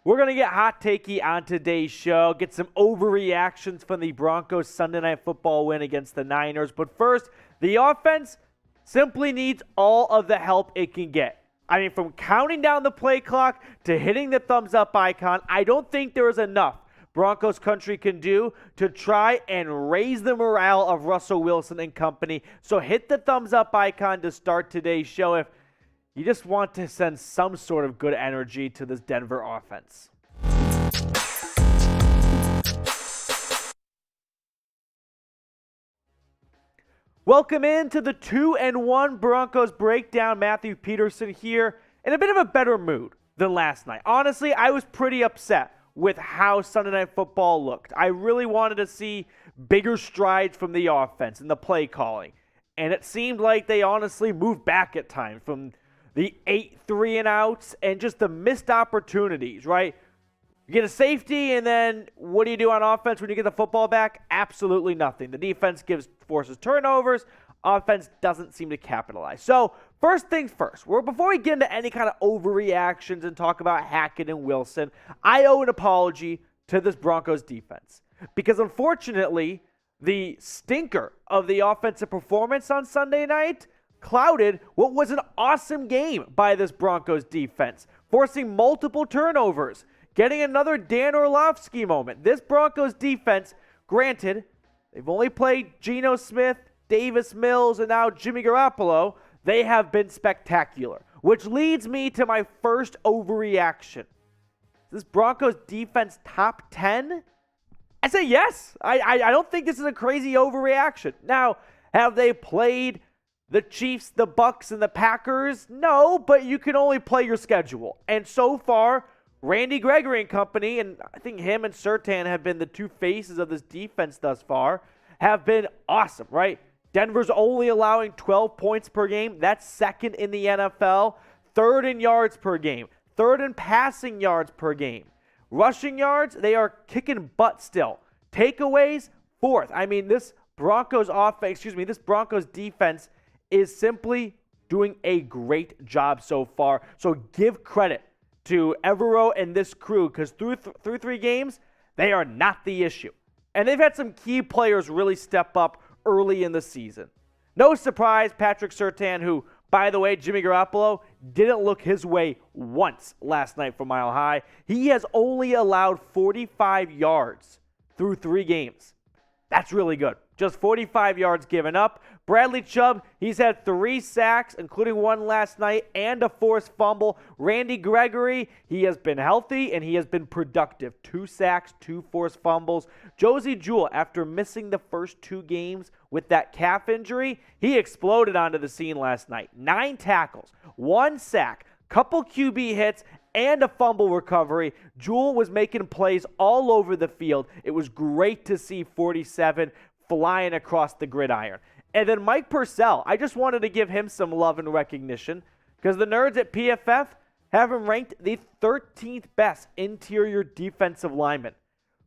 We're going to get hot takey on today's show, get some overreactions from the Broncos Sunday Night Football win against the Niners. But first, the offense simply needs all of the help it can get. I mean, from counting down the play clock to hitting the thumbs up icon, I don't think there is enough Broncos country can do to try and raise the morale of Russell Wilson and company. So hit the thumbs up icon to start today's show if you just want to send some sort of good energy to this Denver offense. Welcome into the 2-1 Broncos Breakdown. Matthew Peterson here in a bit of a better mood than last night. Honestly, I was pretty upset with how Sunday Night Football looked. I really wanted to see bigger strides from the offense and the play calling. And it seemed like they honestly moved back at times from the 8 3-and-outs and just the missed opportunities, right? You get a safety, and then what do you do on offense when you get the football back? Absolutely nothing. The defense forces turnovers. Offense doesn't seem to capitalize. So first things first, before we get into any kind of overreactions and talk about Hackett and Wilson, I owe an apology to this Broncos defense. Because unfortunately, the stinker of the offensive performance on Sunday night clouded what was an awesome game by this Broncos defense, forcing multiple turnovers, getting another Dan Orlovsky moment. This Broncos defense, granted, they've only played Geno Smith, Davis Mills, and now Jimmy Garoppolo. They have been spectacular, which leads me to my first overreaction. This Broncos defense top 10? I say yes. I don't think this is a crazy overreaction. Now, have they played the Chiefs, the Bucks, and the Packers? No, but you can only play your schedule. And so far, Randy Gregory and company, and I think him and Surtain have been the two faces of this defense thus far, have been awesome, right? Denver's only allowing 12 points per game. That's second in the NFL. Third in yards per game. Third in passing yards per game. Rushing yards, they are kicking butt still. Takeaways, fourth. I mean, this Broncos defense is simply doing a great job so far. So give credit to Evero and this crew, because through 3 games, they are not the issue. And they've had some key players really step up early in the season. No surprise, Patrick Surtain, who, by the way, Jimmy Garoppolo didn't look his way once last night from Mile High. He has only allowed 45 yards through 3 games. That's really good. Just 45 yards given up. Bradley Chubb, he's had 3 sacks, including 1 last night, and a forced fumble. Randy Gregory, he has been healthy, and he has been productive. 2 sacks, 2 forced fumbles. Josey Jewell, after missing the first 2 games with that calf injury, he exploded onto the scene last night. 9 tackles, 1 sack, couple QB hits, and a fumble recovery. Jewell was making plays all over the field. It was great to see 47 flying across the gridiron. And then Mike Purcell, I just wanted to give him some love and recognition because the nerds at PFF have him ranked the 13th best interior defensive lineman.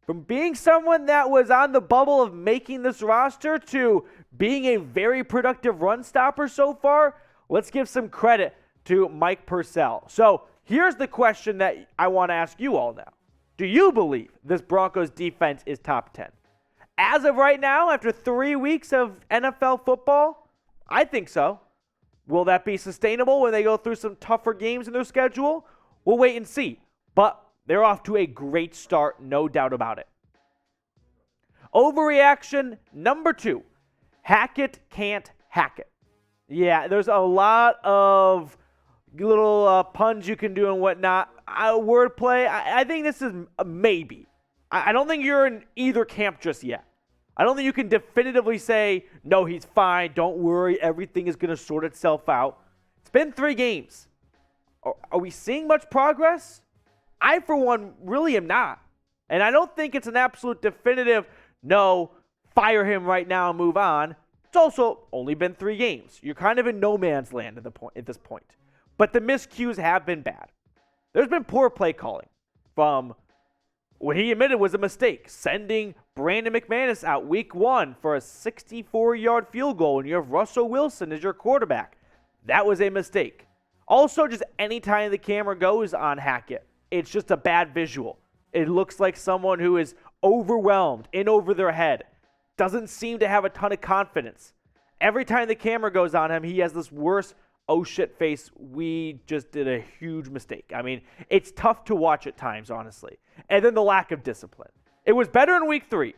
From being someone that was on the bubble of making this roster to being a very productive run stopper so far, let's give some credit to Mike Purcell. So here's the question that I want to ask you all now. Do you believe this Broncos defense is top 10? As of right now, after 3 weeks of NFL football, I think so. Will that be sustainable when they go through some tougher games in their schedule? We'll wait and see. But they're off to a great start, no doubt about it. Overreaction number 2. Hackett can't hack it. Yeah, there's a lot of little puns you can do and whatnot. Wordplay, I think this is a maybe. I don't think you're in either camp just yet. I don't think you can definitively say, no, he's fine, don't worry, everything is going to sort itself out. It's been 3 games. Are we seeing much progress? I, for one, really am not. And I don't think it's an absolute definitive, no, fire him right now and move on. It's also only been 3 games. You're kind of in no man's land at this point. But the miscues have been bad. There's been poor play calling from what he admitted was a mistake, sending Brandon McManus out week 1 for a 64-yard field goal and you have Russell Wilson as your quarterback. That was a mistake. Also, just any time the camera goes on Hackett, it's just a bad visual. It looks like someone who is overwhelmed, in over their head, doesn't seem to have a ton of confidence. Every time the camera goes on him, he has this worse, oh shit face. We just did a huge mistake. I mean, it's tough to watch at times, honestly. And then the lack of discipline. It was better in week 3,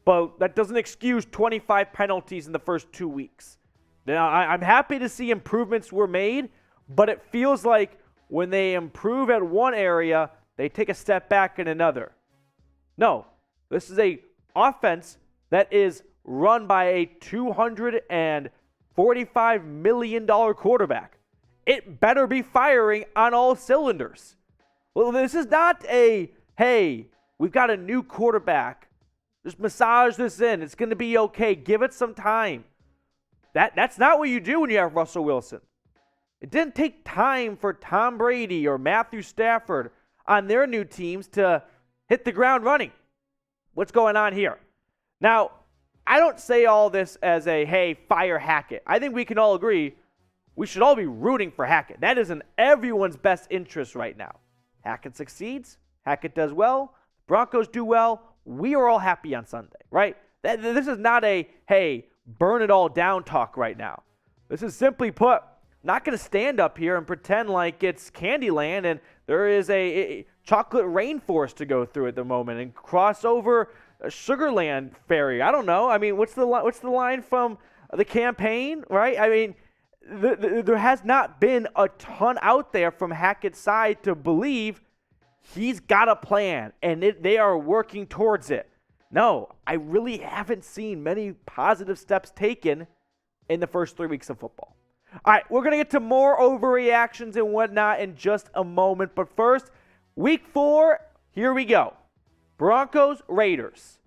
but that doesn't excuse 25 penalties in the first 2 weeks. Now, I'm happy to see improvements were made, but it feels like when they improve at one area, they take a step back in another. No, this is a offense that is run by a $245 million quarterback. It better be firing on all cylinders. Well, this is not a, hey, we've got a new quarterback. Just massage this in. It's going to be okay. Give it some time. That's not what you do when you have Russell Wilson. It didn't take time for Tom Brady or Matthew Stafford on their new teams to hit the ground running. What's going on here? Now, I don't say all this as a, hey, fire Hackett. I think we can all agree we should all be rooting for Hackett. That is in everyone's best interest right now. Hackett succeeds. Hackett does well. Broncos do well. We are all happy on Sunday, right? This is not a, hey, burn it all down talk right now. This is simply put, not going to stand up here and pretend like it's Candyland and there is a chocolate rainforest to go through at the moment and cross over a Sugarland ferry. I don't know. I mean, what's the line from the campaign, right? I mean, there has not been a ton out there from Hackett's side to believe he's got a plan and they are working towards it. No, I really haven't seen many positive steps taken in the first 3 weeks of football. All right, we're going to get to more overreactions and whatnot in just a moment. But first, week 4, here we go. Broncos, Raiders.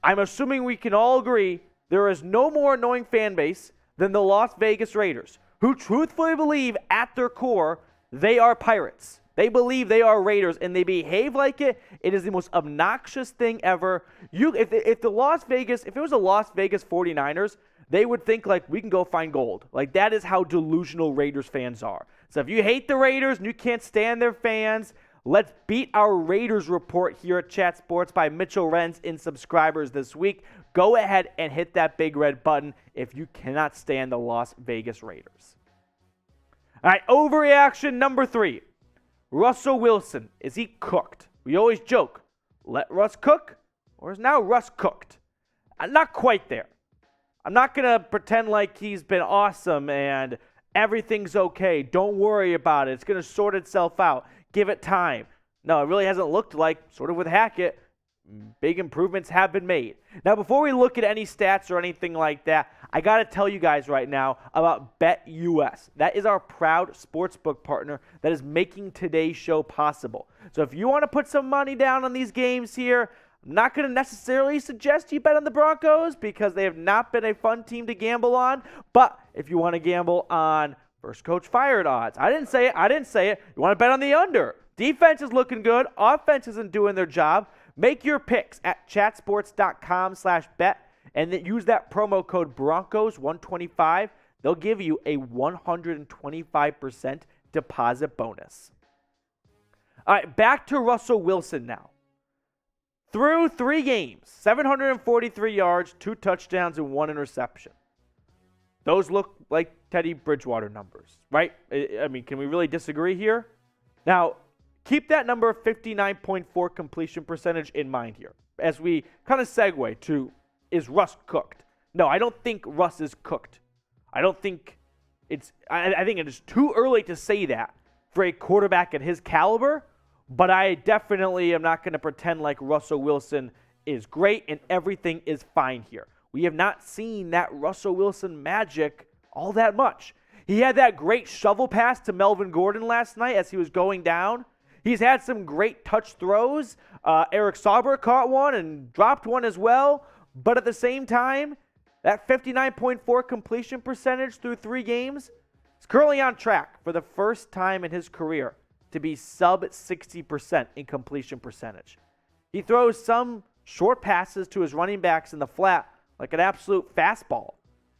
I'm assuming we can all agree there is no more annoying fan base than the Las Vegas Raiders, who truthfully believe at their core they are Pirates. They believe they are Raiders, and they behave like it. It is the most obnoxious thing ever. If it was a Las Vegas 49ers, they would think, like, we can go find gold. Like, that is how delusional Raiders fans are. So if you hate the Raiders and you can't stand their fans, let's beat our Raiders report here at Chat Sports by Mitchell Renz in subscribers this week. Go ahead and hit that big red button if you cannot stand the Las Vegas Raiders. All right, overreaction number 3. Russell Wilson, is he cooked? We always joke, let Russ cook, or is now Russ cooked? I'm not quite there. I'm not going to pretend like he's been awesome and everything's okay. Don't worry about it. It's going to sort itself out. Give it time. No, it really hasn't looked like, sort of with Hackett, big improvements have been made. Now, before we look at any stats or anything like that, I got to tell you guys right now about BetUS. That is our proud sportsbook partner that is making today's show possible. So if you want to put some money down on these games here, I'm not going to necessarily suggest you bet on the Broncos because they have not been a fun team to gamble on. But if you want to gamble on first coach fired odds, I didn't say it. You want to bet on the under. Defense is looking good. Offense isn't doing their job. Make your picks at chatsports.com/bet and then use that promo code Broncos125. They'll give you a 125% deposit bonus. All right, back to Russell Wilson now. Through 3 games, 743 yards, 2 touchdowns, and 1 interception. Those look like Teddy Bridgewater numbers, right? I mean, can we really disagree here? Now, keep that number of 59.4 completion percentage in mind here as we kind of segue to, is Russ cooked? No, I don't think Russ is cooked. I think it is too early to say that for a quarterback at his caliber, but I definitely am not going to pretend like Russell Wilson is great and everything is fine here. We have not seen that Russell Wilson magic all that much. He had that great shovel pass to Melvin Gordon last night as he was going down. He's had some great touch throws. Eric Sauber caught one and dropped one as well. But at the same time, that 59.4 completion percentage through 3 games is currently on track for the first time in his career to be sub 60% in completion percentage. He throws some short passes to his running backs in the flat like an absolute fastball.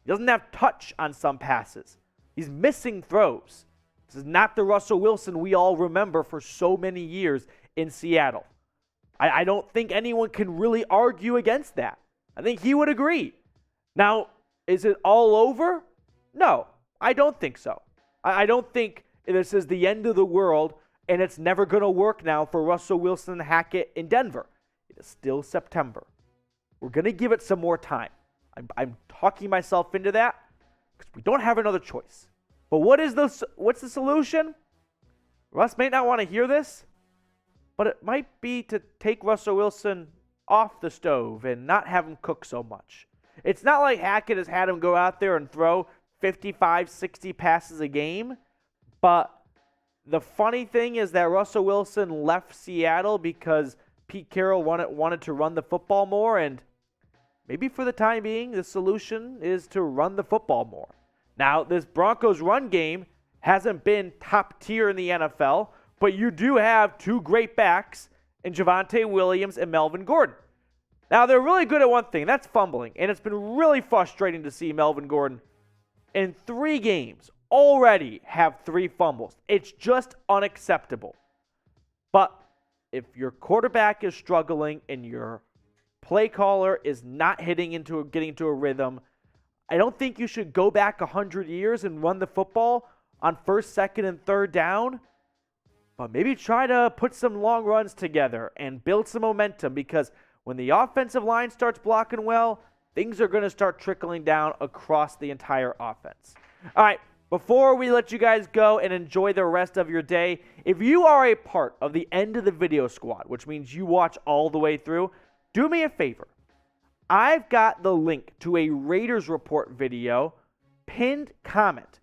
He doesn't have touch on some passes. He's missing throws. This is not the Russell Wilson we all remember for so many years in Seattle. I don't think anyone can really argue against that. I think he would agree. Now, is it all over? No, I don't think so. I don't think this is the end of the world and it's never going to work now for Russell Wilson and Hackett in Denver. It is still September. We're going to give it some more time. I'm talking myself into that because we don't have another choice. But what's the solution? Russ may not want to hear this, but it might be to take Russell Wilson off the stove and not have him cook so much. It's not like Hackett has had him go out there and throw 55, 60 passes a game, but the funny thing is that Russell Wilson left Seattle because Pete Carroll wanted to run the football more, and maybe for the time being, the solution is to run the football more. Now, this Broncos run game hasn't been top tier in the NFL, but you do have two great backs in Javonte Williams and Melvin Gordon. Now, they're really good at one thing, that's fumbling, and it's been really frustrating to see Melvin Gordon in 3 games already have 3 fumbles. It's just unacceptable. But if your quarterback is struggling and your play caller is not getting into a rhythm, I don't think you should go back 100 years and run the football on 1st, 2nd, and 3rd down. But maybe try to put some long runs together and build some momentum, because when the offensive line starts blocking well, things are going to start trickling down across the entire offense. All right, before we let you guys go and enjoy the rest of your day, if you are a part of the end of the video squad, which means you watch all the way through, do me a favor. I've got the link to a Raiders Report video, pinned comment.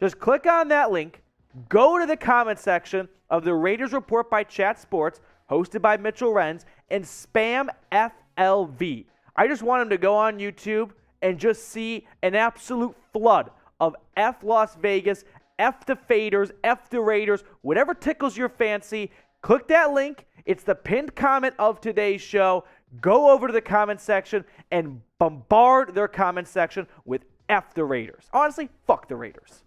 Just click on that link, go to the comment section of the Raiders Report by Chat Sports, hosted by Mitchell Renz, and spam FLV. I just want him to go on YouTube and just see an absolute flood of F Las Vegas, F the Faders, F the Raiders, whatever tickles your fancy. Click that link. It's the pinned comment of today's show. Go over to the comment section and bombard their comment section with F the Raiders. Honestly, fuck the Raiders.